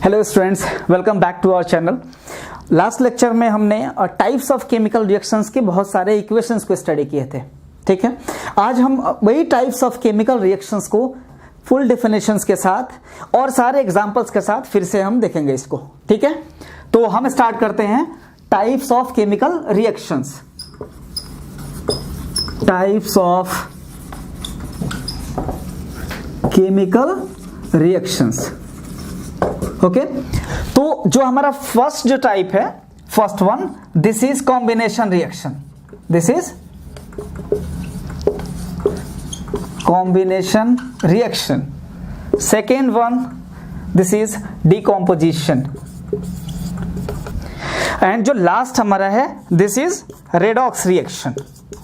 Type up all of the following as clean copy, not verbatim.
Hello students, welcome back to our channel. Last lecture में हमने types of chemical reactions के बहुत सारे इक्वेशंस को स्टडी किए थे। ठीक है, आज हम वही टाइप्स ऑफ केमिकल रिएक्शंस को फुल डेफिनेशंस के साथ और सारे एग्जांपल्स के साथ फिर से हम देखेंगे इसको। ठीक है, तो हम स्टार्ट करते हैं types of chemical reactions. Types of chemical reactions. Okay, तो जो हमारा फर्स्ट जो टाइप है, first one, this is combination reaction. This is combination reaction. Second one, this is decomposition. And जो लास्ट हमारा है, this is redox reaction.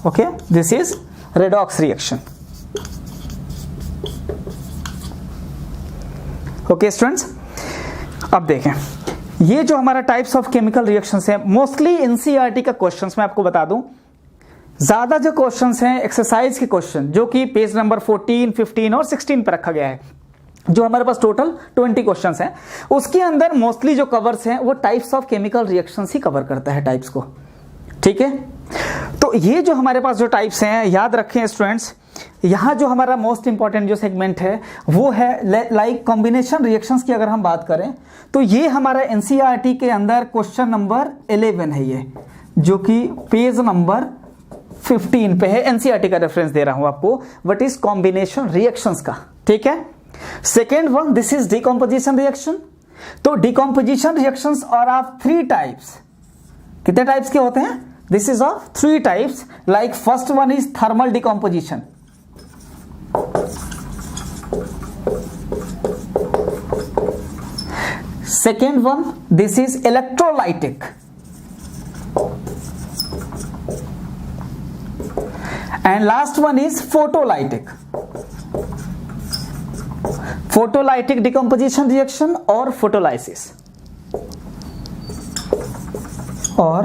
Okay, this is redox reaction. Okay students, अब देखें ये जो हमारा टाइप्स ऑफ केमिकल रिएक्शंस है, mostly NCERT का क्वेश्चंस मैं आपको बता दूं, ज्यादा जो क्वेश्चंस हैं एक्सरसाइज के क्वेश्चन जो कि पेज नंबर 14, 15 और 16 पर रखा गया है, जो हमारे पास टोटल 20 क्वेश्चंस हैं, उसके अंदर मोस्टली जो कवर्स हैं वो types of chemical reactions he cover करता है, टाइप्स को। ठीक है, तो ये जो हमारे पास जो टाइप्स हैं, याद रखें स्टूडेंट्स, यहां जो हमारा मोस्ट इंपॉर्टेंट जो सेगमेंट है वो है लाइक कॉम्बिनेशन रिएक्शंस की। अगर हम बात करें तो ये हमारा एनसीईआरटी के अंदर क्वेश्चन नंबर 11 है, ये जो कि पेज नंबर 15 पे है। एनसीईआरटी का रेफरेंस दे रहा हूं आपको, व्हाट इज कॉम्बिनेशन रिएक्शंस का। ठीक है, second one, this is decomposition reaction. तो डिकॉम्पोजिशन रिएक्शंस और ऑफ 3 टाइप्स। कितने टाइप्स के होते हैं? This is of 3 types. Like first one is thermal decomposition. Second one, this is electrolytic. And last one is photolytic. Photolytic decomposition reaction or photolysis, or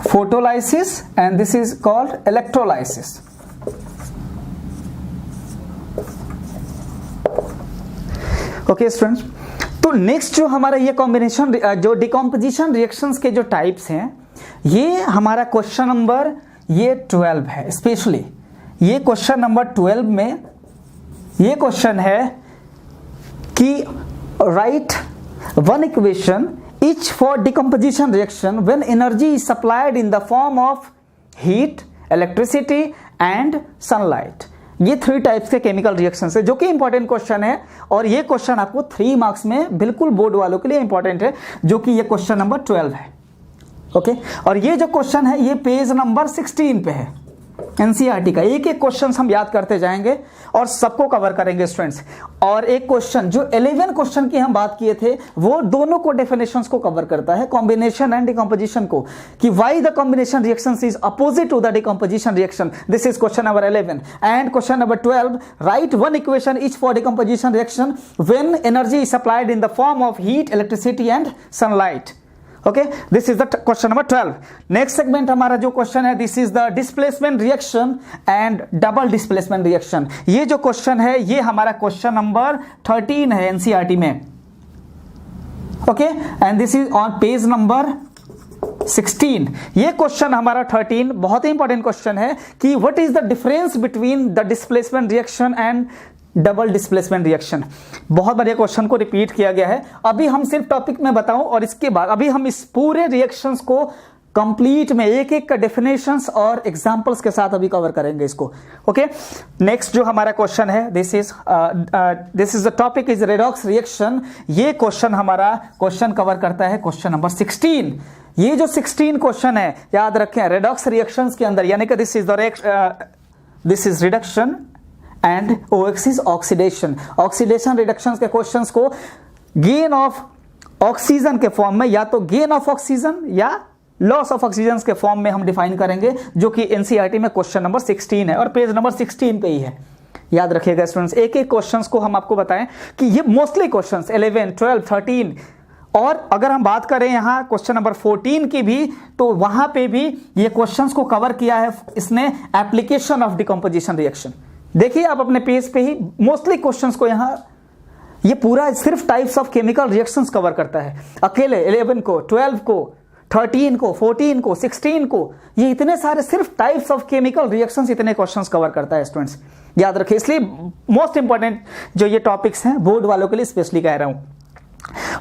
photolysis, and this is called electrolysis. Okay students, तो next जो हमारा ये combination जो decomposition reactions के जो types हैं, ये हमारा क्वेश्चन नंबर ये 12 है। स्पेशली ये क्वेश्चन नंबर 12 में ये क्वेश्चन है कि right one equation each for decomposition reaction when energy is supplied in the form of heat, electricity and sunlight. ये 3 टाइप्स के केमिकल रिएक्शंस है, जो कि इंपॉर्टेंट क्वेश्चन है, और ये क्वेश्चन आपको 3 मार्क्स में बिल्कुल बोर्ड वालों के लिए इंपॉर्टेंट है, जो कि ये क्वेश्चन नंबर 12 है। ओके, और ये जो क्वेश्चन है ये पेज नंबर 16 पे है एनसीईआरटी का। एक एक क्वेश्चन हम याद करते जाएंगे और सबको कवर करेंगे स्टूडेंट्स। और एक क्वेश्चन जो 11 क्वेश्चन की हम बात किए थे, वो दोनों को डेफिनेशंस को कवर करता है, कॉम्बिनेशन एंड डिकॉम्पोजिशन को, कि why the combination reactions is opposite to the decomposition reaction. This is question number 11 and question number 12, right one equation each for decomposition reaction when energy is supplied in the form of heat, electricity and sunlight. Okay, this is the question number 12। Next segment हमारा जो question है, this is the displacement reaction and double displacement reaction. ये जो question है ये हमारा question number 13 है NCERT में। Okay, and this is on page number 16। ये क्वेश्चन हमारा 13 बहुत ही इंपॉर्टेंट क्वेश्चन है कि what is the difference between the displacement reaction and double displacement reaction. बहुत बढ़िया क्वेश्चन को रिपीट किया गया है। अभी हम सिर्फ टॉपिक में बताऊं, और इसके बाद अभी हम इस पूरे रिएक्शंस को कंप्लीट में एक एक का डेफिनेशंस और एग्जांपल्स के साथ अभी कवर करेंगे इसको। ओके, नेक्स्ट जो हमारा क्वेश्चन है, this is the topic is redox reaction. ये क्वेश्चन हमारा क्वेश्चन कवर करता है क्वेश्चन नंबर 16। ये जो 16 क्वेश्चन है, याद रखें, रेडॉक्स रिएक्शंस के अंदर, यानी कि this is reduction and OX is oxidation. Oxidation reduction के क्वेश्चंस को गेन ऑफ ऑक्सीजन के फॉर्म में, या तो गेन ऑफ ऑक्सीजन या लॉस ऑफ ऑक्सीजन के फॉर्म में हम डिफाइन करेंगे, जो कि एनसीईआरटी में क्वेश्चन नंबर 16 है और पेज नंबर 16 पे ही है। याद रखिएगा स्टूडेंट्स, एक एक क्वेश्चंस को हम आपको बताएं कि ये मोस्टली क्वेश्चंस 11, 12, 13 और अगर हम बात करें यहाँ क्वेश्चन नंबर 14 की भी, तो वहां पे भी ये क्वेश्चंस को कवर किया है इसने, एप्लीकेशन ऑफ डिकम्पोजिशन रिएक्शन। देखिए आप अपने पेज पे ही मोस्टली क्वेश्चंस को यहाँ ये पूरा सिर्फ types of chemical reactions cover करता है, अकेले 11 को, 12 को, 13 को, 14 को, 16 को, ये इतने सारे सिर्फ टाइप्स ऑफ केमिकल रिएक्शंस इतने क्वेश्चंस कवर करता है स्टूडेंट्स, याद रखिए। इसलिए मोस्ट इंपॉर्टेंट जो ये टॉपिक्स हैं बोर्ड वालों के लिए स्पेशली कह रहा हूं।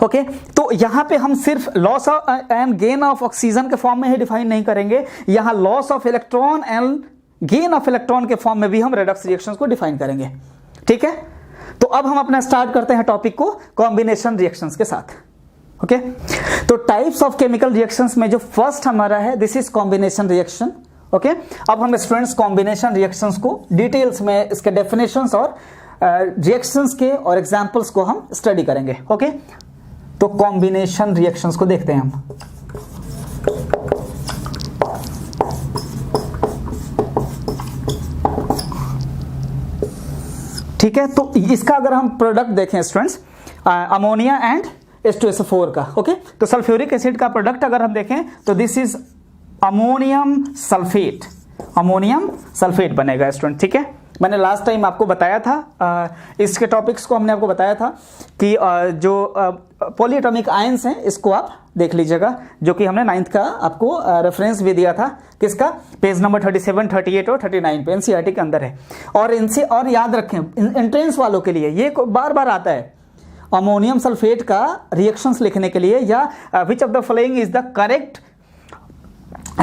ओके, तो यहां पे हम सिर्फ loss and gain of oxygen के फॉर्म में ही डिफाइन नहीं करेंगे, यहां loss of electron and gain of electron के फॉर्म में भी हम रेडॉक्स रिएक्शंस को डिफाइन करेंगे। ठीक है, तो अब हम अपना स्टार्ट करते हैं टॉपिक को कॉम्बिनेशन रिएक्शंस के साथ। ओके, तो टाइप्स ऑफ केमिकल रिएक्शंस में जो फर्स्ट हमारा है this is combination reaction. Okay, अब हम स्टूडेंट्स कॉम्बिनेशन रिएक्शंस को डिटेल्स में इसके डेफिनेशंस और रिएक्शंस के और एग्जांपल्स को हम स्टडी करेंगे। ओके, तो कॉम्बिनेशन रिएक्शंस को देखते हैं हम। ठीक है, तो इसका अगर हम प्रोडक्ट देखें स्टूडेंट्स, अमोनिया एंड H2SO4 का। ओके, तो सल्फ्यूरिक एसिड का प्रोडक्ट अगर हम देखें तो this is ammonium sulphate, ammonium sulphate बनेगा स्टूडेंट। ठीक है, मैंने लास्ट टाइम आपको बताया था, इसके टॉपिक्स को हमने आपको बताया था कि जो पॉलीएटॉमिक आयंस हैं इसको आप देख लीजिएगा, जो कि हमने 9th का आपको रेफरेंस भी दिया था, किसका, पेज नंबर 37, 38 और 39 पे एनसीईआरटी के अंदर है। और इनसे और याद रखें एंट्रेंस वालों के लिए ये बार बार आता है, अमोनियम सल्फेट का रिएक्शंस लिखने के लिए, या which of the following is the correct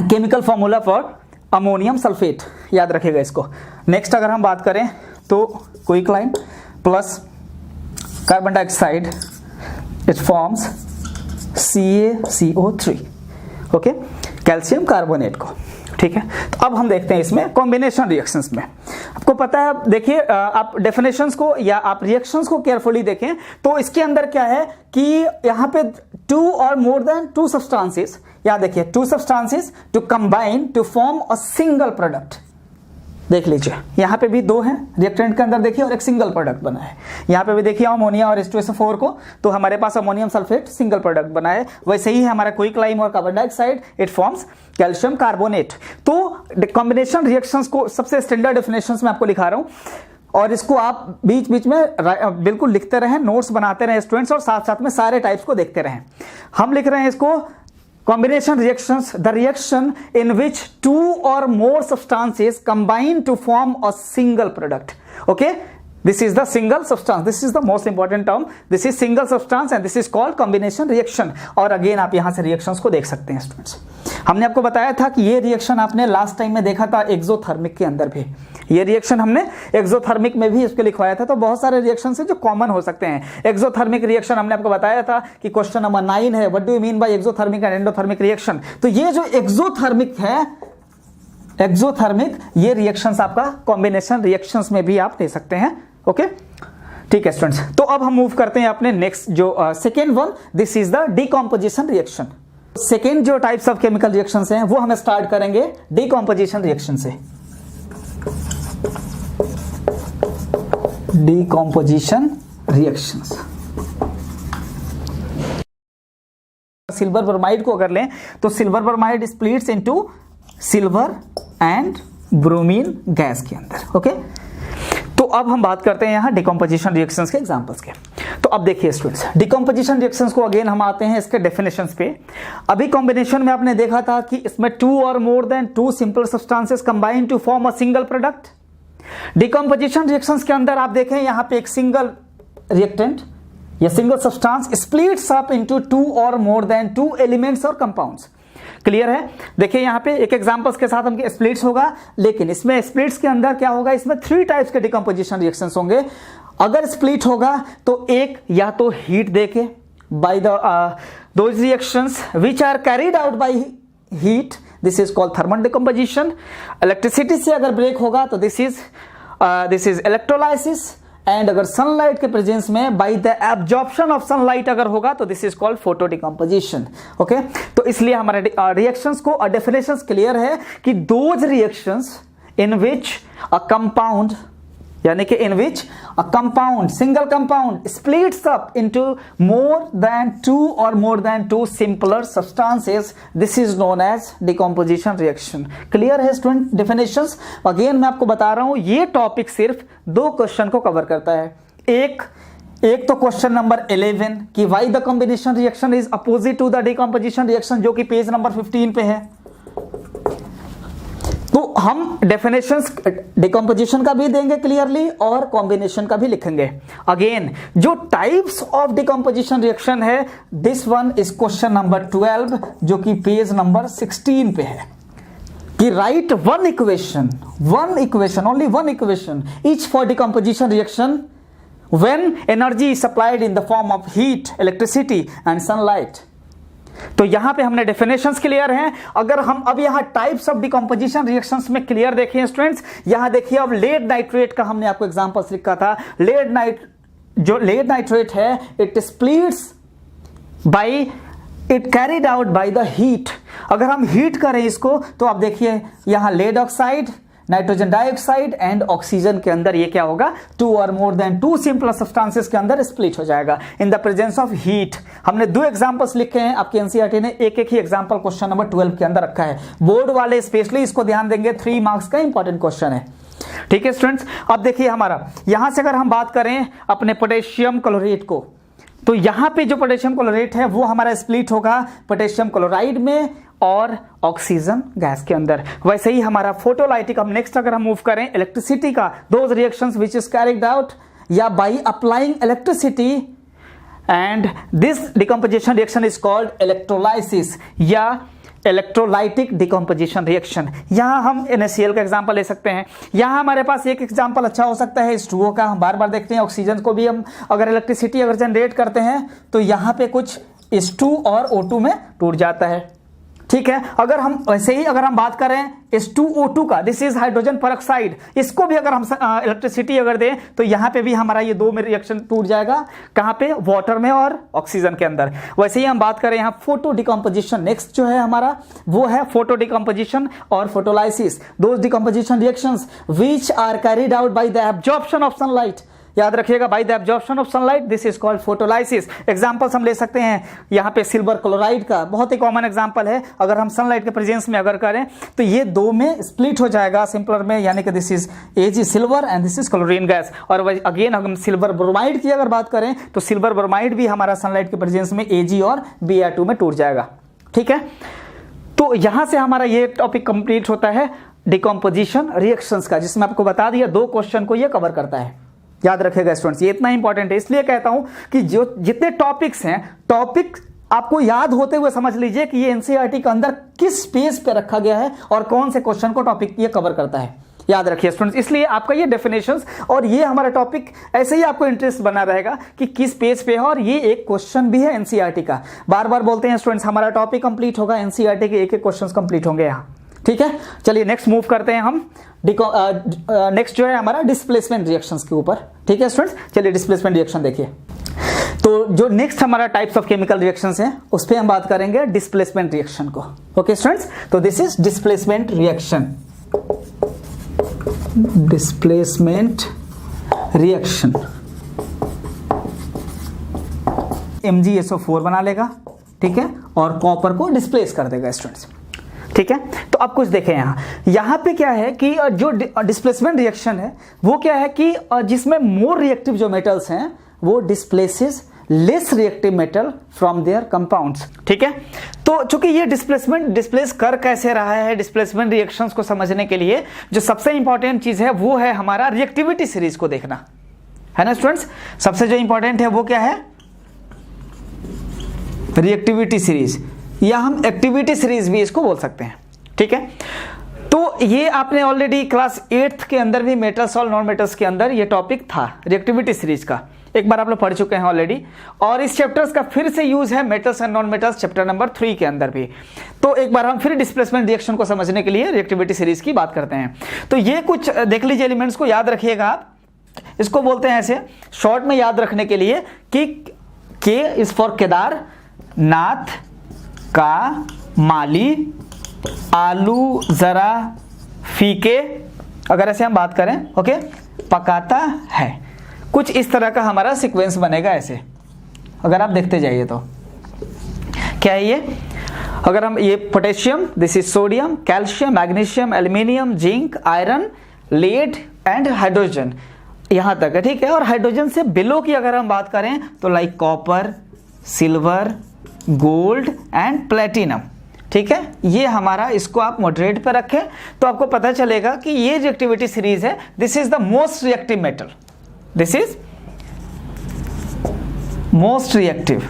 chemical formula for ammonium sulphate, याद रखिएगा इसको। नेक्स्ट अगर हम बात करें तो quicklime plus carbon dioxide it forms CaCO3, okay, calcium carbonate को। ठीक है, तो अब हम देखते हैं इसमें कॉम्बिनेशन रिएक्शंस में। आपको पता है, देखिए आप डेफिनेशंस को या आप रिएक्शंस को केयरफुली देखें तो इसके अंदर क्या है कि यहां पे 2 और मोर देन 2 सब्सटेंसेस, या देखिए 2 substances to combine to form a single product. देख लीजिए यहां पे भी 2 हैं रिएक्टेंट के अंदर, देखिए, और एक सिंगल प्रोडक्ट बना है। यहां पे भी देखिए अमोनिया और H2SO4 को, तो हमारे पास अमोनियम सल्फेट सिंगल प्रोडक्ट बना है। वैसे ही है हमारा क्विकलाइन और carbon dioxide, it forms calcium carbonate. तो कॉम्बिनेशन रिएक्शंस को सबसे स्टैंडर्ड डेफिनेशंस में आपको लिखा रहा हूं, और इसको आप बीच बीच में बिल्कुल लिखते रहें, नोट्स बनाते रहें स्टूडेंट्स, और साथ साथ में सारे टाइप्स को देखते रहें। हम लिख रहे हैं इसको combination reactions, the reaction in which 2 or more substances combine to form a single product. Okay, this is the single substance, this is the most important term, this is single substance and this is called combination reaction। और again आप यहां से reactions को देख सकते हैं students. हमने आपको बताया था कि ये रिएक्शन आपने लास्ट टाइम में देखा था एक्सोथर्मिक के अंदर भी, ये रिएक्शन हमने एक्सोथर्मिक में भी इसको लिखवाया था। तो बहुत सारे रिएक्शन है जो कॉमन हो सकते हैं। एक्सोथर्मिक रिएक्शन हमने आपको बताया था कि क्वेश्चन नंबर 9 है, what do you mean by exothermic and endothermic reaction. तो ये जो एक्सोथर्मिक है, एक्सोथर्मिक, ये रिएक्शंस आपका कॉम्बिनेशन रिएक्शंस में भी आप ले सकते हैं। ओके, ठीक है स्टूडेंट्स, तो अब हम मूव करते हैं अपने नेक्स्ट जो second one, this is the decomposition reaction. Second जो टाइप्स ऑफ केमिकल रिएक्शंस हैं वो हम स्टार्ट करेंगे डीकॉम्पोजिशन रिएक्शन से। डीकॉम्पोजिशन रिएक्शंस, सिल्वर ब्रोमाइड को अगर लें तो silver bromide splits into silver and bromine gas के अंदर। ओके, तो अब हम बात करते हैं यहां डिकम्पोजिशन रिएक्शंस के एग्जांपल्स के। तो अब देखिए स्टूडेंट्स, डिकम्पोजिशन रिएक्शंस को अगेन हम आते हैं इसके डेफिनेशंस पे। अभी कॉम्बिनेशन में आपने देखा था कि इसमें 2 और more than 2 simple substances combine to form a single product. Decomposition reactions के अंदर आप देखें यहां पे एक सिंगल रिएक्टेंट या single substance splits up into 2 और मोर देन 2 एलिमेंट्स और कंपाउंड्स। क्लियर है? देखिए यहां पे एक एग्जांपल्स के साथ हम स्प्लिट्स होगा, लेकिन इसमें स्प्लिट्स के अंदर क्या होगा, इसमें 3 टाइप्स के डिकम्पोजिशन रिएक्शंस होंगे। अगर स्प्लिट होगा तो एक या तो हीट देके by the those reactions which are carried out by heat, this is called thermal decomposition. Electricity से अगर ब्रेक होगा तो दिस इज इलेक्ट्रोलाइसिस। एंड अगर सनलाइट के प्रेजेंस में by the absorption of sunlight अगर होगा तो this is called photo decomposition. Okay, तो इसलिए हमारे रिएक्शंस को और डेफिनेशंस क्लियर है कि those reactions in which a compound, यानी कि in which a compound, single compound splits up into more than 2 और more than 2 simpler substances, this is known as decomposition reaction. Clear है student definitions? Again मैं आपको बता रहा हूं ये टॉपिक सिर्फ 2 क्वेश्चन को कवर करता है। एक एक तो क्वेश्चन नंबर 11 कि why the combination reaction is opposite to the decomposition reaction, जो कि पेज नंबर 15 पे है। तो हम डेफिनेशंस डिकम्पोजिशन का भी देंगे क्लियरली और कॉम्बिनेशन का भी लिखेंगे। अगेन जो टाइप्स ऑफ डिकम्पोजिशन रिएक्शन है, this one is question number 12 जो कि पेज नंबर 16 पे है कि right one equation, only one equation each for decomposition reaction when energy is supplied in the form of heat, electricity and sunlight. तो यहां पे हमने डेफिनेशंस क्लियर हैं। अगर हम अब यहां टाइप्स ऑफ डिकम्पोजिशन रिएक्शंस में क्लियर देखिए स्टूडेंट्स, यहां देखिए अब लेड नाइट्रेट का हमने आपको एग्जांपल्स लिखा था। जो लेड नाइट्रेट है it splits by it carried out by the heat. अगर हम हीट करें इसको तो आप देखिए यहां lead oxide, nitrogen dioxide and oxygen के अंदर ये क्या होगा, 2 और मोर देन 2 सिंपल सब्सटेंसेस के अंदर स्प्लिट हो जाएगा in the presence of heat. हमने 2 एग्जांपल्स लिखे हैं, आपके एनसीईआरटी ने एक ही एग्जांपल क्वेश्चन नंबर 12 के अंदर रखा है। बोर्ड वाले स्पेशली इसको ध्यान देंगे, 3 मार्क्स का इंपॉर्टेंट क्वेश्चन है। ठीक है स्टूडेंट्स, अब देखिए हमारा यहां से अगर हम बात करें अपने पोटेशियम क्लोरेट को, तो यहां पे जो पोटेशियम क्लोरेट है वो हमारा स्प्लिट होगा पोटेशियम क्लोराइड में और ऑक्सीजन गैस के अंदर। वैसे ही हमारा फोटोलाइटिक, हम नेक्स्ट अगर हम मूव करें इलेक्ट्रिसिटी का, those reactions which is carried out या by applying electricity and this decomposition reaction is called electrolysis या इलेक्ट्रोलाइटिक डिकम्पोजिशन रिएक्शन। यहां हम NaCl का एग्जांपल ले सकते हैं। यहां हमारे पास एक एग्जांपल अच्छा हो सकता है H2O का, हम बार बार देखते हैं ऑक्सीजन को भी हम अगर इलेक्ट्रिसिटी अगर जनरेट करते हैं तो यहां पे कुछ H2 और O2 में टूट जाता है। ठीक है, अगर हम वैसे ही अगर हम बात करें H2O2 का, दिस इज हाइड्रोजन परऑक्साइड, इसको भी अगर हम इलेक्ट्रिसिटी अगर दें तो यहां पे भी हमारा ये 2 में रिएक्शन टूट जाएगा, कहां पे, वाटर में और ऑक्सीजन के अंदर। वैसे ही हम बात करें यहां फोटो डिकम्पोजिशन, नेक्स्ट जो है हमारा वो है फोटो डिकम्पोजिशन और photolysis, those decomposition reactions which are carried out by the absorption of sunlight. याद रखिएगा, by the absorption of sunlight this is called photolysis. Examples हम ले सकते हैं यहाँ पे सिल्वर क्लोराइड का, बहुत ही कॉमन एग्जांपल है। अगर हम सनलाइट के प्रेजेंस में अगर करें तो ये 2 में स्प्लिट हो जाएगा सिंपलर में, यानी कि this is Ag silver and this is chlorine gas. और अगेन हम सिल्वर ब्रोमाइड की अगर बात करें तो सिल्वर ब्रोमाइड भी हमारा सनलाइट के प्रेजेंस में Ag और Br2 में टूट जाएगा। ठीक है, तो यहां से हमारा ये टॉपिक कंप्लीट होता है डिकम्पोजिशन रिएक्शंस का, जिसमें आपको बता दिया 2 क्वेश्चन को ये कवर करता है। याद रखिएगा स्टूडेंट्स, ये इतना इंपॉर्टेंट है, इसलिए कहता हूं कि जो जितने टॉपिक्स हैं, टॉपिक आपको याद होते हुए समझ लीजिए कि ये एनसीईआरटी के अंदर किस पेज पे रखा गया है और कौन से क्वेश्चन को टॉपिक ये कवर करता है। याद रखिए स्टूडेंट्स, इसलिए आपका ये डेफिनेशंस और ये हमारा टॉपिक ऐसे ही आपको इंटरेस्ट बना रहेगा कि किस पेज पे है, और ये एक क्वेश्चन भी है एनसीईआरटी का। बार बार बोलते हैं स्टूडेंट्स, हमारा टॉपिक कंप्लीट होगा, एनसीईआरटी के एक क्वेश्चन कंप्लीट होंगे यहाँ। ठीक है, चलिए नेक्स्ट मूव करते हैं हम। नेक्स्ट जो है हमारा डिस्प्लेसमेंट रिएक्शंस के ऊपर। ठीक है स्टूडेंट्स, चलिए डिस्प्लेसमेंट रिएक्शन देखिए। तो जो नेक्स्ट हमारा टाइप्स ऑफ केमिकल रिएक्शंस हैं उस पे हम बात करेंगे डिस्प्लेसमेंट रिएक्शन को। ओके स्टूडेंट्स, तो this is displacement reaction. Displacement reaction MgSO4 बना लेगा, ठीक है, और कॉपर को डिस्प्लेस कर देगा स्टूडेंट्स। ठीक है, तो अब कुछ देखें यहां पे क्या है कि जो डिस्प्लेसमेंट रिएक्शन है वो क्या है कि जिसमें मोर रिएक्टिव जो मेटल्स हैं वो displaces less reactive metal from there compounds. ठीक है, तो चूंकि ये डिस्प्लेस कर कैसे रहा है, डिस्प्लेसमेंट रिएक्शंस को समझने के लिए जो सबसे इंपॉर्टेंट चीज है वो है हमारा रिएक्टिविटी सीरीज को देखना, है ना स्टूडेंट्स। सबसे जो इंपॉर्टेंट है वो क्या है, रिएक्टिविटी सीरीज, या हम एक्टिविटी सीरीज भी इसको बोल सकते हैं। ठीक है, तो ये आपने ऑलरेडी क्लास 8th के अंदर भी मेटल्स और नॉन मेटल्स के अंदर ये टॉपिक था रिएक्टिविटी सीरीज का, एक बार आप लोग पढ़ चुके हैं ऑलरेडी। और इस चैप्टर्स का फिर से यूज है metals and non metals chapter number 3 के अंदर भी। तो एक बार हम फिर डिस्प्लेसमेंट रिएक्शन को समझने के लिए रिएक्टिविटी सीरीज की बात करते हैं। तो ये कुछ देख लीजिए एलिमेंट्स को याद रखिएगा आप, इसको बोलते हैं ऐसे शॉर्ट में याद रखने के लिए कि के इज फॉर केदार, नाथ, का, माली, आलू जरा फीके, अगर ऐसे हम बात करें, ओके, पकाता है। कुछ इस तरह का हमारा सीक्वेंस बनेगा ऐसे, अगर आप देखते जाइए तो क्या है ये, अगर हम ये potassium, this is sodium, calcium, magnesium, aluminium, zinc, iron, lead and hydrogen, यहां तक है, ठीक है। और हाइड्रोजन से बिलो की अगर हम बात करें तो like copper, silver, gold and platinum, ठीक है। ये हमारा, इसको आप मॉडरेट पर रखें तो आपको पता चलेगा कि ये रिएक्टिविटी सीरीज है, this is the most reactive metal, this is most reactive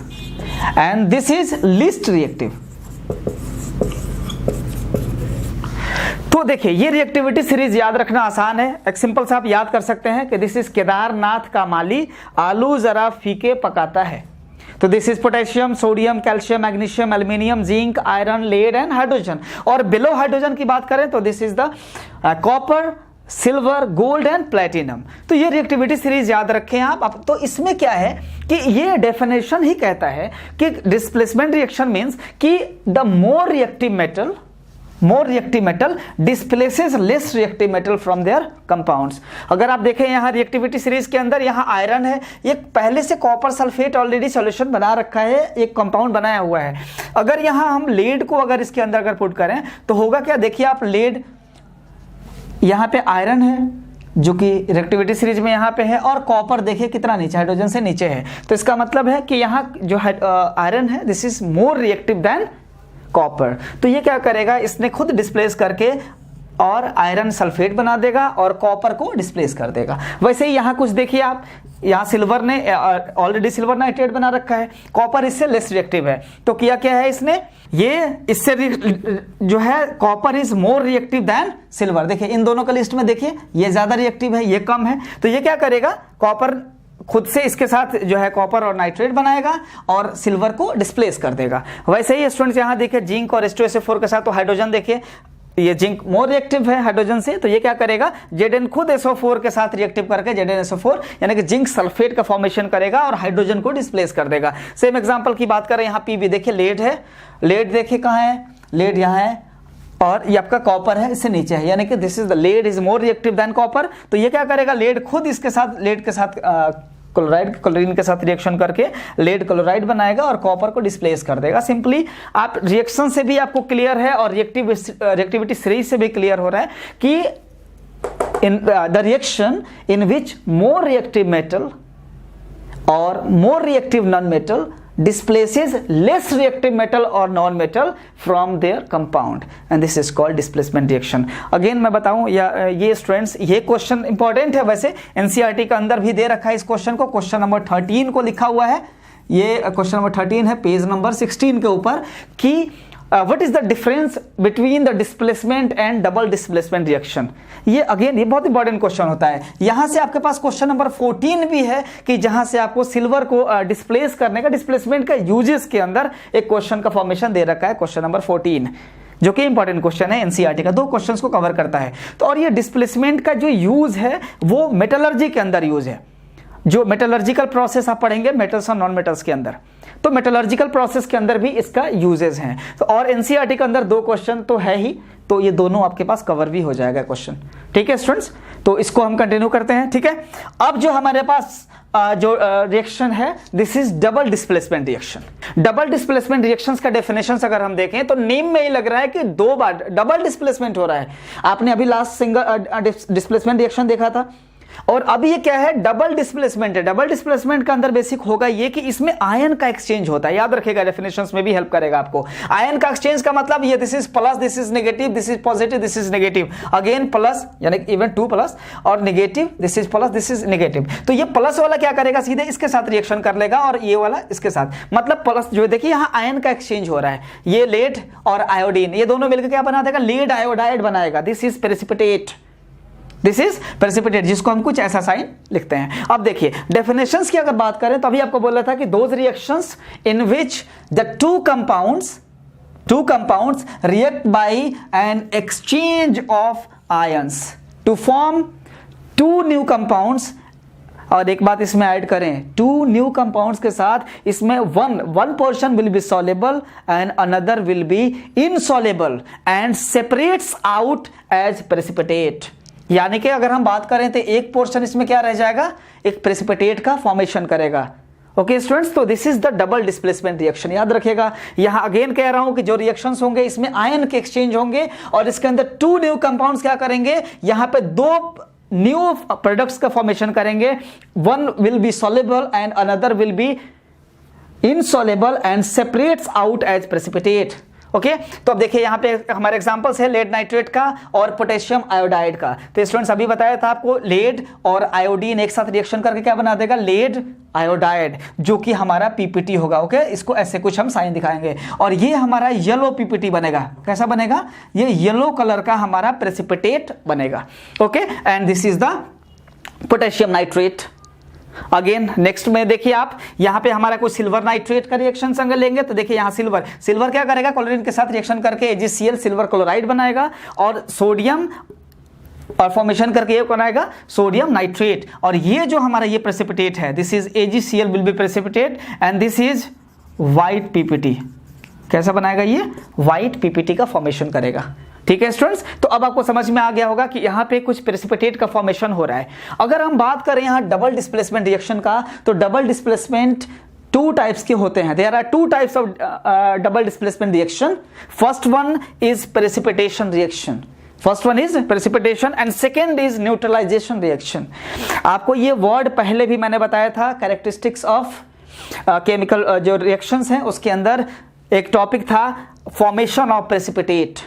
and this is least reactive. तो देखिए ये रिएक्टिविटी सीरीज याद रखना आसान है, एक सिंपल सा आप याद कर सकते हैं कि दिस इज केदारनाथ का माली आलू जरा फीके पकाता है। तो this is potassium, sodium, calcium, magnesium, aluminium, zinc, iron, lead and hydrogen. और बिलो हाइड्रोजन की बात करें तो this is the copper, silver, gold and platinum. तो ये रिएक्टिविटी सीरीज याद रखें आप। अब तो इसमें क्या है कि ये डेफिनेशन ही कहता है कि डिस्प्लेसमेंट रिएक्शन मींस कि the more reactive metal displaces less reactive metal from there compounds. अगर आप देखें यहाँ रिएक्टिविटी सीरीज के अंदर यहाँ आयरन है, ये पहले से कॉपर सल्फेट ऑलरेडी सॉल्यूशन बना रखा है, एक कंपाउंड बनाया हुआ है। अगर यहाँ हम लेड को अगर इसके अंदर अगर पुट करें तो होगा क्या, देखिए आप लेड, यहाँ पे आयरन है जो कि रिएक्टिविटी सीरीज में यहाँ पे है, और कॉपर देखिए कितना नीचे, हाइड्रोजन से नीचे है। तो इसका मतलब है कि यहाँ जो आयरन है this is more reactive than copper. तो ये क्या करेगा, इसने खुद डिस्प्लेस करके और आयरन सल्फेट बना देगा और कॉपर को डिस्प्लेस कर देगा। वैसे ही यहाँ कुछ देखिए आप, यहाँ सिल्वर ने ऑलरेडी सिल्वर नाइट्रेट बना रखा है, कॉपर इससे लेस रिएक्टिव है। तो किया क्या है इसने, ये इससे जो है copper is more reactive then silver. देखिए इन दोनों का लिस्ट में देखिए, ये ज्यादा रिएक्टिव है, ये कम है। तो ये क्या करेगा, कॉपर खुद से इसके साथ जो है कॉपर और नाइट्रेट बनाएगा और सिल्वर को डिस्प्लेस कर देगा। वैसे ही स्टूडेंट्स यहाँ देखिए जिंक और H2SO4 के साथ, तो हाइड्रोजन देखिए ये जिंक मोर रिएक्टिव है हाइड्रोजन से, तो ये क्या करेगा, Zn खुद SO4 के साथ रिएक्टिव करके ZnSO4 यानी कि जिंक सल्फेट का फॉर्मेशन करेगा और हाइड्रोजन को डिस्प्लेस कर देगा। सेम एग्जांपल की बात करें, यहाँ Pb देखिए लेड है, लेड देखिए कहाँ है, लेड यहाँ है, और ये आपका कॉपर है इससे नीचे है, यानी कि this is the lead is more reactive than copper. तो ये क्या करेगा, लेड खुद इसके साथ, लेड के साथ क्लोराइड, क्लोरीन के साथ रिएक्शन करके लेड क्लोराइड बनाएगा और कॉपर को डिस्प्लेस कर देगा। सिंपली आप रिएक्शन से भी आपको क्लियर है और रिएक्टिविटी सीरीज से भी क्लियर हो रहा है कि in the reaction in which more reactive metal और more reactive non metal displaces less reactive metal or non-metal from their compound and this is called displacement reaction. Again मैं बताऊं ये स्टूडेंट्स, ये क्वेश्चन इंपॉर्टेंट है, वैसे NCERT का अंदर भी दे रखा है इस क्वेश्चन को, क्वेश्चन नंबर 13 को लिखा हुआ है, ये क्वेश्चन नंबर 13 है पेज नंबर 16 के ऊपर, कि what is the difference between the displacement and double displacement reaction. ये अगेन ये बहुत इंपॉर्टेंट क्वेश्चन होता है। यहां से आपके पास क्वेश्चन नंबर 14 भी है कि जहां से आपको सिल्वर को डिस्प्लेस करने का, डिस्प्लेसमेंट का यूजेस के अंदर एक क्वेश्चन का फॉर्मेशन दे रखा है, क्वेश्चन नंबर 14, जो कि इंपॉर्टेंट क्वेश्चन है एनसीईआरटी का, 2 क्वेश्चंस को कवर करता है। तो और ये डिस्प्लेसमेंट का जो यूज है वो मेटलर्जी के अंदर यूज है, जो मेटलर्जिकल प्रोसेस आप पढ़ेंगे मेटल्स और नॉन मेटल्स के अंदर, तो मेटलर्जिकल प्रोसेस के अंदर भी इसका यूजेस हैं। तो और एनसीईआरटी के अंदर 2 क्वेश्चन तो है ही, तो ये दोनों आपके पास कवर भी हो जाएगा क्वेश्चन, ठीक है स्टूडेंट्स। तो इसको हम कंटिन्यू करते हैं, ठीक है। अब जो हमारे पास जो रिएक्शन है this is double displacement reaction. Double displacement reactions का डेफिनेशन अगर हम देखें तो नेम में ही लग रहा है कि 2 बार डबल डिस्प्लेसमेंट हो रहा है। आपने अभी लास्ट सिंगल डिस्प्लेसमेंट रिएक्शन देखा था, और अब ये क्या है, डबल डिस्प्लेसमेंट है। डबल डिस्प्लेसमेंट का अंदर बेसिक होगा ये कि इसमें आयन का एक्सचेंज होता है, याद रखिएगा, डेफिनेशंस में भी हेल्प करेगा आपको। आयन का एक्सचेंज का मतलब ये, this is plus, this is negative, this is positive, this is negative, again plus यानी इवन 2 प्लस, और negative, this is plus, this is negative. तो ये प्लस वाला क्या करेगा, सीधे इसके साथ रिएक्शन कर लेगा और ये वाला इसके साथ, मतलब प्लस जो देखिए यहाँ आयन का एक्सचेंज हो रहा है, ये लेड और आयोडीन ये दोनों मिलकर क्या बना देगा, लीड आयोडाइड बनाएगा, this is precipitate, this is precipitate, जिसको हम कुछ ऐसा साइन लिखते हैं। अब देखिए डेफिनेशंस की अगर बात करें तो अभी आपको बोला था कि those reactions in which the two compounds react by an exchange of ions to form 2 new compounds. और एक बात इसमें ऐड करें, 2 न्यू कंपाउंड्स के साथ इसमें one portion will be soluble and another will be insoluble and separates out as precipitate. यानी कि अगर हम बात करें तो एक पोर्शन इसमें क्या रह जाएगा, एक प्रेसिपिटेट का फॉर्मेशन करेगा। ओके स्टूडेंट्स, तो this is the double displacement reaction, याद रखिएगा। यहां अगेन कह रहा हूं कि जो रिएक्शंस होंगे इसमें आयन के एक्सचेंज होंगे और इसके अंदर 2 न्यू कंपाउंड्स क्या करेंगे, यहां पे 2 न्यू प्रोडक्ट्स का फॉर्मेशन करेंगे, one will be soluble and another will be insoluble and separates out as precipitate. Okay, तो अब देखिए यहाँ पे हमारे एग्जांपल्स है लेड नाइट्रेट का और पोटेशियम आयोडाइड का। तो स्टूडेंट्स अभी बताया था आपको, लेड और आयोडीन एक साथ रिएक्शन करके क्या बना देगा, लेड आयोडाइड, जो कि हमारा पीपीटी होगा। ओके, इसको ऐसे कुछ हम साइन दिखाएंगे और ये हमारा येलो पीपीटी बनेगा। कैसा बनेगा, ये येलो कलर का हमारा प्रेसिपिटेट बनेगा। Okay, and this is the potassium nitrate. Again next में देखिए आप, यहां पे हमारा कोई सिल्वर नाइट्रेट का रिएक्शन संग लेंगे तो देखिए यहां सिल्वर क्या करेगा, क्लोरीन के साथ रिएक्शन करके AgCl सिल्वर क्लोराइड बनाएगा और सोडियम और फॉर्मेशन करके ये बनाएगा सोडियम नाइट्रेट। और ये जो हमारा ये प्रेसिपिटेट है, this is AgCl will be precipitate and this is white PPT. कैसा बनाएगा, ये व्हाइट पीपीटी का फॉर्मेशन करेगा। ठीक है स्टूडेंट्स, तो अब आपको समझ में आ गया होगा कि यहाँ पे कुछ प्रेसिपिटेट का फॉर्मेशन हो रहा है। अगर हम बात करें यहाँ डबल डिस्प्लेसमेंट रिएक्शन का, तो डबल डिस्प्लेसमेंट टू टाइप्स के होते हैं। There are two types of double displacement reaction. First one is precipitation reaction, first one is precipitation and second is neutralisation reaction. आपको ये वर्ड पहले भी मैंने बताया था, कैरेक्टरिस्टिक्स ऑफ केमिकल जो रिएक्शंस हैं उसके अंदर एक टॉपिक था फॉर्मेशन ऑफ प्रेसिपिटेट,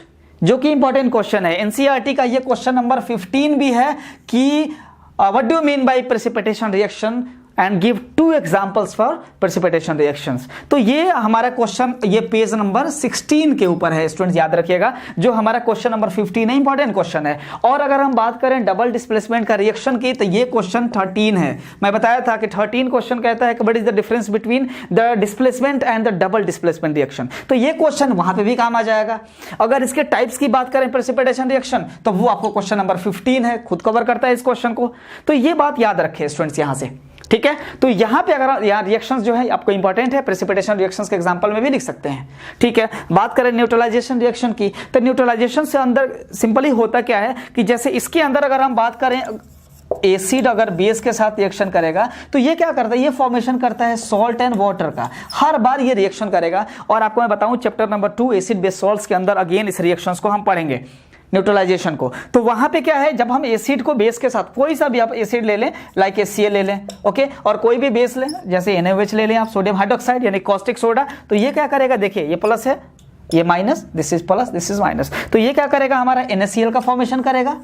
जो कि इंपॉर्टेंट क्वेश्चन है। एनसीईआरटी का ये क्वेश्चन नंबर 15 भी है कि what do you mean by precipitation reaction and give 2 examples for precipitation reactions. तो ये हमारा क्वेश्चन ये पेज नंबर 16 के ऊपर है स्टूडेंट्स, याद रखिएगा। जो हमारा क्वेश्चन नंबर 15 है, इंपॉर्टेंट क्वेश्चन है। और अगर हम बात करें डबल डिस्प्लेसमेंट का रिएक्शन की, तो ये क्वेश्चन 13 है। मैं बताया था कि 13 क्वेश्चन कहता है कि what is the difference between the displacement and the double displacement reaction. तो ये क्वेश्चन वहां पे भी काम आ जाएगा। अगर इसके टाइप्स की बात करें प्रेसिपिटेशन रिएक्शन, तो वो आपको क्वेश्चन नंबर 15 है, खुद कवर करता है इस क्वेश्चन को। तो ये बात याद रखें स्टूडेंट्स यहां से, ठीक है। तो यहां पे अगर यहाँ रिएक्शंस जो है आपको इंपॉर्टेंट है, प्रेसिपिटेशन रिएक्शंस के एग्जांपल में भी लिख सकते हैं, ठीक है। बात करें न्यूट्रलाइजेशन रिएक्शन की, तो न्यूट्रलाइजेशन से अंदर सिंपली होता क्या है कि जैसे इसके अंदर अगर हम बात करें एसिड अगर बेस के साथ रिएक्शन करेगा तो ये क्या करता है, ये फॉर्मेशन करता है सॉल्ट एंड वाटर का, हर बार ये रिएक्शन करेगा। और आपको मैं बताऊं chapter number 2 acid base salts के अंदर अगेन इस रिएक्शंस को हम पढ़ेंगे, न्यूट्रलाइजेशन को। तो वहां पे क्या है, जब हम एसिड को बेस के साथ, कोई सा भी आप एसिड ले लें, लाइक HCl ले लें, ओके, और कोई भी बेस लें, जैसे NaOH ले लें आप, सोडियम हाइड्रोक्साइड यानी कॉस्टिक सोडा, तो ये क्या करेगा, देखिए ये प्लस है, ये minus, this is plus, this is minus, तो ये क्या करेगा, हमारा NaCl का फॉर्मेशन करेगा,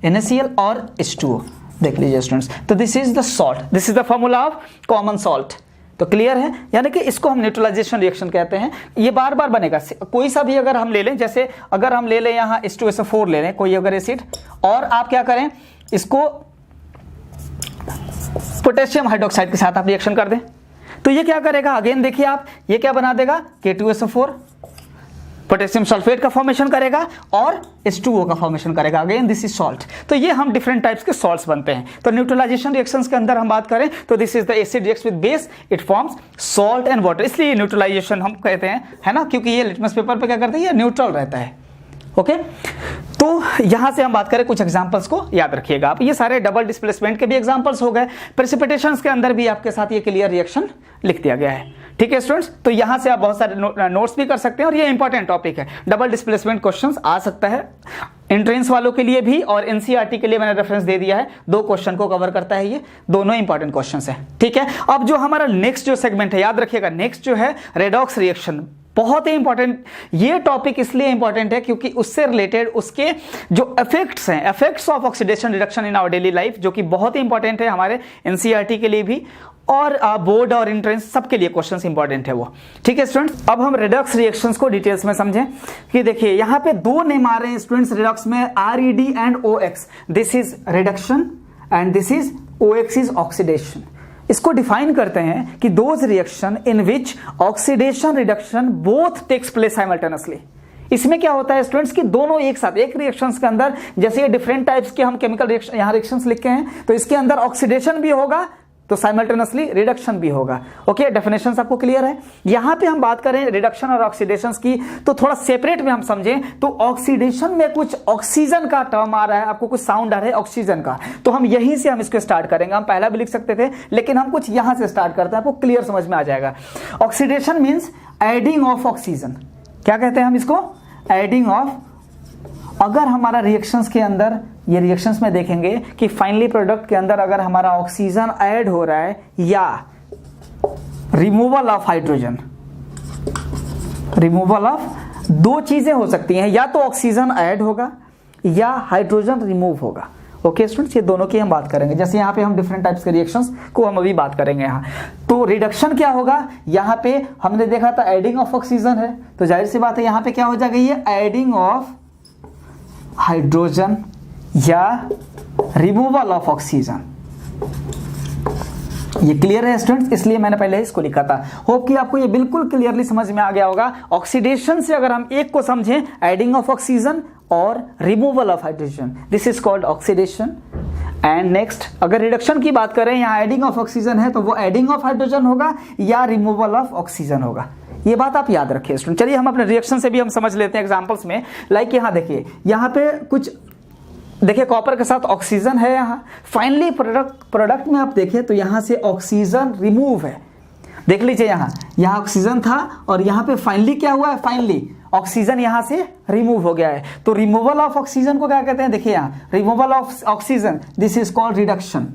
NaCl और H2O। देख लीजिए स्टूडेंट्स, तो this is the salt, this is the formula of common salt. तो क्लियर है, यानी कि इसको हम न्यूट्रलाइजेशन रिएक्शन कहते हैं। ये बार बार बनेगा, कोई सा भी अगर हम ले लें, जैसे अगर हम ले लें यहाँ H2SO4 ले लें, कोई अगर एसिड, और आप क्या करें, इसको पोटेशियम हाइड्रोक्साइड के साथ आप रिएक्शन कर दें, तो ये क्या करेगा, अगेन देखिए आप, ये क्या बना देगा, K2SO4, पोटेशियम सल्फेट का फॉर्मेशन करेगा और H2O का फॉर्मेशन करेगा, अगेन दिस इज सॉल्ट। तो ये हम डिफरेंट टाइप्स के सॉल्ट्स बनते हैं। तो न्यूट्रलाइजेशन रिएक्शंस के अंदर हम बात करें तो this is the acid reacts with base, it forms salt and water, इसलिए न्यूट्रलाइजेशन हम कहते हैं, है ना, क्योंकि ये लिटमस पेपर पे क्या करते हैं, ये न्यूट्रल रहता है। ओके, तो यहां से हम बात करें, कुछ एग्जांपल्स को याद रखिएगा आप। ये सारे डबल डिस्प्लेसमेंट के भी एग्जांपल्स हो गए, प्रेसिपिटेशंस के अंदर भी आपके साथ ये क्लियर रिएक्शन लिख दिया गया है, ठीक है स्टूडेंट्स। तो यहां से आप बहुत सारे नोट्स भी कर सकते हैं और ये इंपॉर्टेंट टॉपिक है। डबल डिस्प्लेसमेंट क्वेश्चंस आ सकता है एंट्रेंस वालों के लिए भी, और एनसीईआरटी के लिए मैंने रेफरेंस दे दिया है, 2 क्वेश्चन को कवर करता है, ये दोनों इंपॉर्टेंट क्वेश्चंस हैं, ठीक है। अब जो हमारा नेक्स्ट जो सेगमेंट है, याद रखिएगा, नेक्स्ट जो है रेडॉक्स रिएक्शन, बहुत ही इंपॉर्टेंट। ये टॉपिक इसलिए इंपॉर्टेंट है क्योंकि उससे रिलेटेड उसके जो इफेक्ट्स हैं, effects of oxidation reduction in our daily life, जो कि बहुत ही इंपॉर्टेंट है हमारे एनसीईआरटी के लिए भी, और बोर्ड और एंट्रेंस सबके लिए क्वेश्चंस इंपॉर्टेंट है वो, ठीक है स्टूडेंट्स। अब हम रिडक्स रिएक्शंस को डिटेल्स में समझें कि देखिए यहां पे 2 नेम आ रहे हैं स्टूडेंट्स रिडक्स में, RED and OX। This is reduction and this is OX is oxidation. इसको डिफाइन करते हैं कि those reaction in which oxidation reduction both takes place simultaneously. इसमें क्या होता है स्टूडेंट्स कि दोनों एक साथ, एक रिएक्शंस के अंदर, जैसे ये डिफरेंट टाइप्स के हम केमिकल रिएक्शन यहां रिएक्शंस लिखे हैं, तो इसके अंदर ऑक्सीडेशन भी होगा तो साइमल्टेनियसली रिडक्शन भी होगा। ओके, डेफिनेशंस आपको क्लियर है। यहां पे हम बात करें रिडक्शन और ऑक्सीडेशन की, तो थोड़ा सेपरेट में हम समझें तो ऑक्सीडेशन में कुछ ऑक्सीजन का टर्म आ रहा है, आपको कुछ साउंड आ रहा है ऑक्सीजन का, तो हम यहीं से हम इसको स्टार्ट करेंगे। हम पहला भी लिख सकते थे लेकिन हम कुछ यहां से स्टार्ट करते हैं, आपको क्लियर समझ में आ जाएगा। Oxidation means adding of oxygen, क्या कहते हैं हम इसको, एडिंग ऑफ अगर हमारा रिएक्शंस के अंदर, ये रिएक्शंस में देखेंगे कि फाइनली प्रोडक्ट के अंदर अगर हमारा ऑक्सीजन ऐड हो रहा है या removal of hydrogen, removal of, दो चीजें हो सकती हैं, या तो ऑक्सीजन ऐड होगा या हाइड्रोजन रिमूव होगा। ओके स्टूडेंट्स, ये दोनों की हम बात करेंगे। जैसे यहाँ पे हम डिफरेंट टाइप्स के रिएक्शंस को हम अभी बात करेंगे। यहाँ तो रिडक्शन क्या होगा, यहाँ पे हमने देखा था एडिंग ऑफ ऑक्सीजन है, तो जाहिर सी बात है यहाँ पे क्या हो जाएगा, ये एडिंग ऑफ हाइड्रोजन या रिमूवल ऑफ ऑक्सीजन। ये क्लियर है स्टूडेंट्स, इसलिए मैंने पहले इसको लिखा था। होप कि आपको ये बिल्कुल क्लियरली समझ में आ गया होगा। ऑक्सीडेशन से अगर हम एक को समझें, एडिंग ऑफ ऑक्सीजन और removal of hydrogen, this is called oxidation. And next अगर रिडक्शन की बात करें, यहाँ एडिंग ऑफ ऑक्सीजन है तो वो एडिंग ऑफ हाइड्रोजन होगा या रिमूवल ऑफ ऑक्सीजन होगा। ये बात आप याद रखिए स्टूडेंट। चलिए हम अपने रिएक्शन से भी हम समझ लेते हैं एग्जांपल्स में। लाइक यहाँ देखिए, यहाँ पे कुछ देखिए कॉपर के साथ ऑक्सीजन है। यहाँ फाइनली प्रोडक्ट में आप देखिए तो यहाँ से ऑक्सीजन रिमूव है। देख लीजिए यहाँ ऑक्सीजन था और यहाँ पे फाइनली क्या हुआ है, फाइनली ऑक्सीजन यहाँ से रिमूव हो गया है। तो रिमूवल ऑफ ऑक्सीजन को क्या कहते हैं, देखिए यहाँ removal of oxygen, this is called reduction.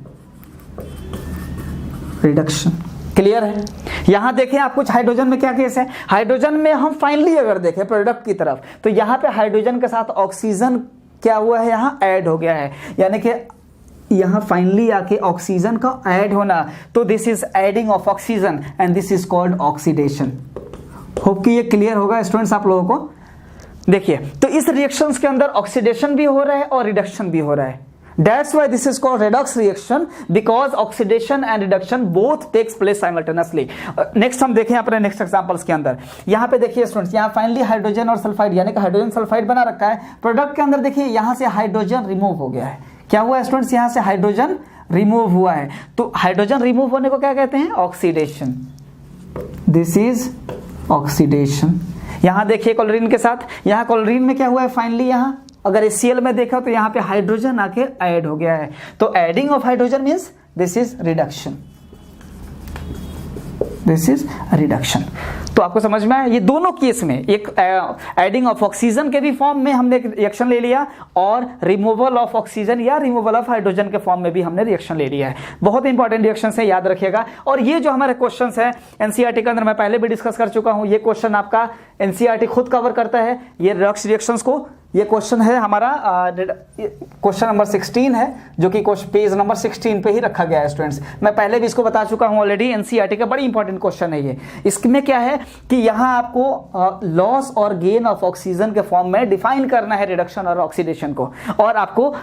Reduction clear है। यहां देखें आप कुछ हाइड्रोजन में क्या केस है, हाइड्रोजन में हम फाइनली अगर देखें प्रोडक्ट की तरफ तो यहाँ पे हाइड्रोजन के साथ ऑक्सीजन क्या हुआ है, यहाँ ऐड हो गया है, यानी कि यहां फाइनली आके ऑक्सीजन का ऐड होना, तो this is adding of oxygen and this is called oxidation. Hope कि ये क्लियर होगा स्टूडेंट्स आप लोगों को। देखिए तो इस रिएक्शंस के अंदर ऑक्सीडेशन भी हो रहा है और रिडक्शन भी हो रहा है। That's why this is called redox reaction because oxidation and reduction both takes place simultaneously. Next हम देखें अपने नेक्स्ट एग्जांपल्स के अंदर। यहाँ पे देखिए स्टूडेंट्स, यहाँ फाइनली हाइड्रोजन और सल्फाइड यानी कि हाइड्रोजन सल्फाइड बना रखा है। प्रोडक्ट के अंदर देखिए यहाँ से हाइड्रोजन रिमूव हो गया है। क्या हुआ है स्टूडेंट्स, यहाँ से हाइड्रोजन रिमूव हुआ है। तो हाइड्रोजन रिमूव होने को क्या कहते हैं, ऑक्सीडेशन। This is oxidation. यहाँ देखिए क्लोरीन के साथ, यहाँ क्लोरीन में क्या हुआ है, फाइनली यहाँ अगर HCl में देखा तो यहाँ पे हाइड्रोजन आके ऐड हो गया है। तो adding of hydrogen means this is reduction. This is reduction. तो आपको समझ में आया, ये दोनों केस में एक एडिंग ऑफ ऑक्सीजन के भी फॉर्म में हमने रिएक्शन ले लिया और रिमूवल ऑफ ऑक्सीजन या रिमूवल ऑफ हाइड्रोजन के फॉर्म में भी हमने रिएक्शन ले लिया है। बहुत इंपॉर्टेंट रिएक्शन है, याद रखिएगा। और ये जो हमारे क्वेश्चन है एनसीईआरटी के अंदर मैं पहले भी डिस्कस कर चुका हूं, ये क्वेश्चन आपका एनसीईआरटी खुद कवर करता है ये रिडक्स रिएक्शंस को। ये क्वेश्चन है हमारा क्वेश्चन नंबर 16 है, जो कि पेज नंबर 16 पे ही रखा गया है स्टूडेंट्स। मैं पहले भी इसको बता चुका हूं ऑलरेडी, एनसीईआरटी का बड़ी इंपॉर्टेंट क्वेश्चन है ये। इसमें क्या है कि यहाँ आपको लॉस और गेन ऑफ ऑक्सीजन के फॉर्म में डिफाइन करना है रिडक्शन और ऑक्सीडेशन को, और आपको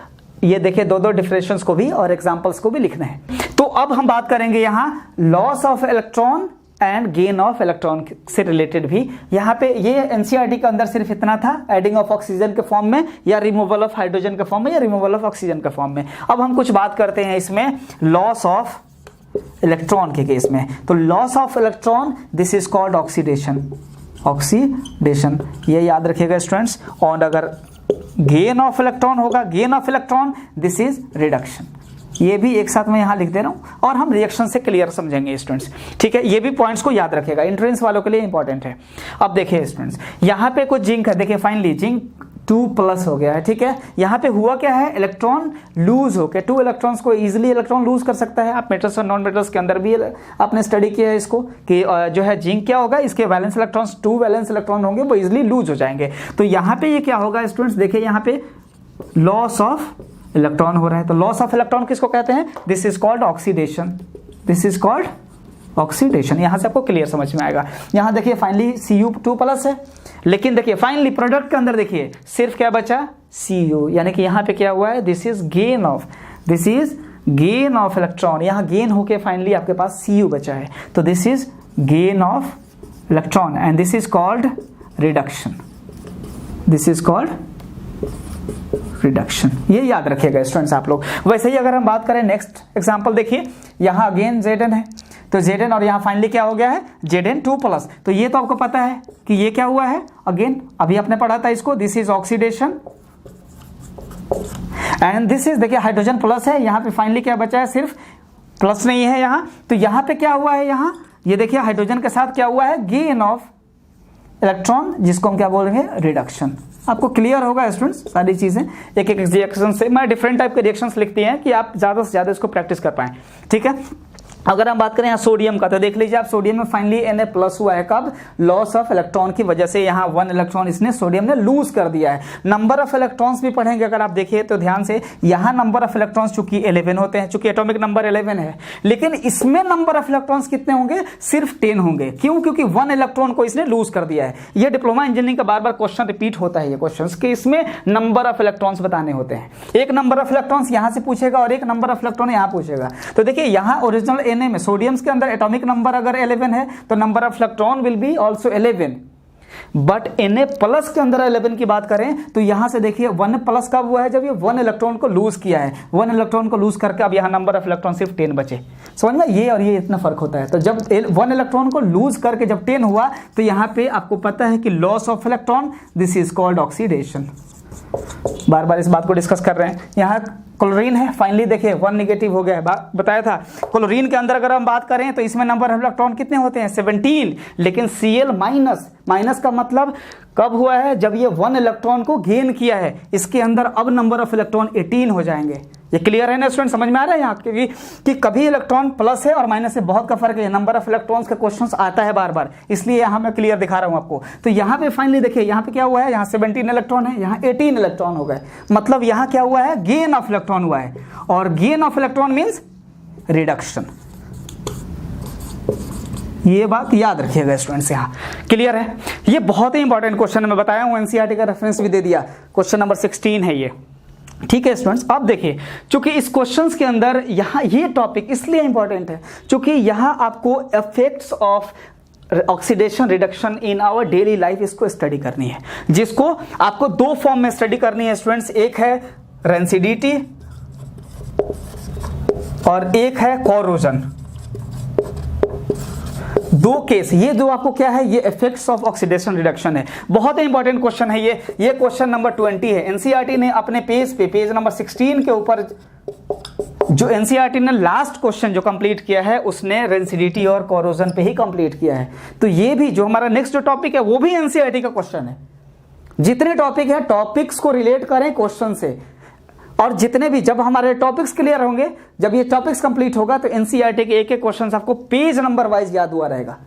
ये देखिए दो डिफरेंशिएशंस को भी और एग्जांपल्स को भी लिखना है। तो अब हम बात करेंगे यहाँ loss of electron and gain of electron से रिलेटेड भी। यहाँ पे ये एनसीईआरटी के अंदर सिर्फ इतना था, एडिंग ऑफ ऑक्सीजन के फॉर्म में या रिमूवल ऑफ हाइड्रोजन के फॉर्म में या रिमूवल ऑफ ऑक्सीजन के फॉर्म में। अब हम कुछ बात करते हैं इसमें लॉस ऑफ इलेक्ट्रॉन के केस में। तो loss of electron this is called oxidation. Oxidation ये याद रखिएगा स्टूडेंट्स। और अगर गेन ऑफ इलेक्ट्रॉन होगा, gain of electron this is reduction. ये भी एक साथ मैं यहां लिख दे रहा हूं और हम रिएक्शन से क्लियर समझेंगे स्टूडेंट्स, ठीक है। ये भी पॉइंट्स को याद रखिएगा, एंट्रेंस वालों के लिए इंपॉर्टेंट है। अब देखिए स्टूडेंट्स, यहां पे कुछ जिंक है, देखिए फाइनली जिंक 2+ हो गया है, ठीक है। यहां पे हुआ क्या है, इलेक्ट्रॉन लूज हो गया। 2 इलेक्ट्रॉन्स को इजीली इलेक्ट्रॉन लूज कर सकता है। आप मेटल्स और नॉन मेटल्स के अंदर भी आपने स्टडी किया है इसको कि जो है जिंक क्या होगा, इसके वैलेंस इलेक्ट्रॉन्स 2 वैलेंस इलेक्ट्रॉन होंगे, वो इजीली लूज हो जाएंगे। तो यहां पे ये क्या होगा स्टूडेंट्स, देखिए यहां पे लॉस ऑफ इलेक्ट्रॉन हो रहा है। तो लॉस ऑफ इलेक्ट्रॉन किसको कहते हैं, this is called oxidation. This is called oxidation. यहां से आपको क्लियर समझ में आएगा। यहां देखिए फाइनली Cu2+ है, लेकिन देखिए फाइनली प्रोडक्ट के अंदर देखिए सिर्फ क्या बचा, Cu, यानी कि यहां पे क्या हुआ है, this is gain of electron. यहां गेन होके फाइनली आपके पास Cu बचा है, तो this is gain of electron and this is called reduction. This is called reduction. ये याद रखिएगा स्टूडेंट्स आप लोग। वैसे ही अगर हम बात करें नेक्स्ट एग्जांपल, देखिए यहां अगेन Zn है, तो Zn और यहां फाइनली क्या हो गया है, Zn2+। तो ये तो आपको पता है कि ये क्या हुआ है, अगेन अभी आपने पढ़ा था इसको, this is oxidation and this is, देखिए हाइड्रोजन प्लस है, यहां पे फाइनली क्या बचा है, सिर्फ प्लस नहीं है यहां। तो यहां पे क्या हुआ है, यहां ये देखिए हाइड्रोजन के साथ क्या हुआ है, गेन ऑफ इलेक्ट्रॉन, जिसको हम क्या बोलेंगे, रिडक्शन। आपको क्लियर होगा स्टूडेंट्स सारी चीजें। एक एक रिएक्शन से मैं डिफरेंट टाइप के रिएक्शंस लिखती हैं कि आप ज्यादा से ज्यादा इसको प्रैक्टिस कर पाएं, ठीक है। अगर हम बात करें यहाँ सोडियम का, तो देख लीजिए आप, सोडियम में फाइनली Na+ हुआ है, कब? लॉस ऑफ इलेक्ट्रॉन की वजह से। यहाँ 1 इलेक्ट्रॉन इसने सोडियम ने लूज कर दिया है। नंबर ऑफ इलेक्ट्रॉन्स भी पढ़ेंगे अगर आप देखिए तो ध्यान से, यहाँ नंबर ऑफ इलेक्ट्रॉन्स चूंकि 11 होते हैं, चूंकि एटॉमिक नंबर 11 है, लेकिन इसमें नंबर ऑफ इलेक्ट्रॉन्स कितने होंगे? सिर्फ 10 होंगे। क्यों? क्योंकि 1 इलेक्ट्रॉन को इसने लूज कर दिया है। यह डिप्लोमा इंजीनियरिंग का बार बार क्वेश्चन रिपीट होता है, ये क्वेश्चन कि इसमें नंबर ऑफ इलेक्ट्रॉन्स बताने होते हैं। एक नंबर ऑफ इलेक्ट्रॉन्स यहां से पूछेगा और एक नंबर ऑफ इलेक्ट्रॉन यहां पूछेगा। तो देखिए यहाँ ओरिजिनल Na में सोडियम के अंदर एटॉमिक नंबर अगर 11 है तो number of electron will be also 11, but Na+ के अंदर 11 की बात करें तो यहां से देखिए 1+ कब हुआ है? जब ये 1 इलेक्ट्रॉन को लूज किया है। 1 इलेक्ट्रॉन को लूज करके अब यहां नंबर ऑफ इलेक्ट्रॉन सिर्फ 10 बचे। समझ में? ये और ये इतना फर्क होता है। तो जब 1 इलेक्ट्रॉन को लूज करके जब 10 हुआ तो यहां पे आपको पता है कि loss of electron, this is called oxidation. बार बार इस बात को डिस्कस कर रहे हैं। यहां क्लोरीन है, फाइनली देखिए 1 नेगेटिव हो गया है, बताया था। क्लोरीन के अंदर अगर हम बात करें तो इसमें नंबर ऑफ इलेक्ट्रॉन कितने होते हैं? 17, लेकिन Cl-, माइनस का मतलब कब हुआ है? जब ये 1 इलेक्ट्रॉन को गेन किया है, इसके अंदर अब नंबर ऑफ इलेक्ट्रॉन 18 हो जाएंगे। ये क्लियर है ना स्टूडेंट? समझ में आ रहा है यहाँ कि कभी इलेक्ट्रॉन प्लस है और माइनस है, बहुत का फर्क है। नंबर ऑफ इलेक्ट्रॉन्स का क्वेश्चन आता है बार बार, इसलिए यहाँ मैं क्लियर दिखा रहा हूँ आपको। तो यहाँ पे फाइनली देखिए, यहाँ पे क्या हुआ है? यहाँ 17 इलेक्ट्रॉन है, यहाँ 18 इलेक्ट्रॉन हो गए। मतलब यहाँ क्या हुआ है? गेन ऑफ इलेक्ट्रॉन हुआ है, और gain of electron means reduction. ये बात याद रखिएगा स्टूडेंट्स, यहाँ क्लियर है। ये बहुत ही इंपॉर्टेंट क्वेश्चन है, मैं बताया हूँ, एनसीईआरटी का रेफरेंस भी दे दिया। क्वेश्चन नंबर 16 है ये, ठीक है स्टूडेंट्स। अब देखिए, चूंकि इस क्वेश्चंस के अंदर यहाँ ये टॉपिक इसलिए इंपॉर्टेंट है क्योंकि यहाँ आपको effects of oxidation reduction in our daily life इसको स्टडी करनी है, जिसको आपको 2 फॉर्म में स्टडी करनी है स्टूडेंट्स। एक है रेंसिडिटी और एक है कोरोजन। 2 केस, ये जो आपको क्या है? ये इफेक्ट्स ऑफ ऑक्सीडेशन रिडक्शन है। बहुत ही इंपॉर्टेंट क्वेश्चन है ये क्वेश्चन नंबर 20 है। एनसीईआरटी ने अपने पेज पे, पेज नंबर 16 के ऊपर, जो एनसीईआरटी ने लास्ट क्वेश्चन जो कंप्लीट किया है उसने रेंसिडिटी और कोरोजन पे ही कंप्लीट किया है। तो ये भी जो हमारा नेक्स्ट जो टॉपिक है वो भी एनसीईआरटी का क्वेश्चन है। जितने टॉपिक है, टॉपिक्स को रिलेट करें क्वेश्चन से, और जितने भी, जब हमारे टॉपिक्स क्लियर होंगे, जब ये टॉपिक्स कंप्लीट होगा तो एनसीईआरटी के एक एक क्वेश्चन आपको पेज नंबर वाइज याद हुआ रहेगा।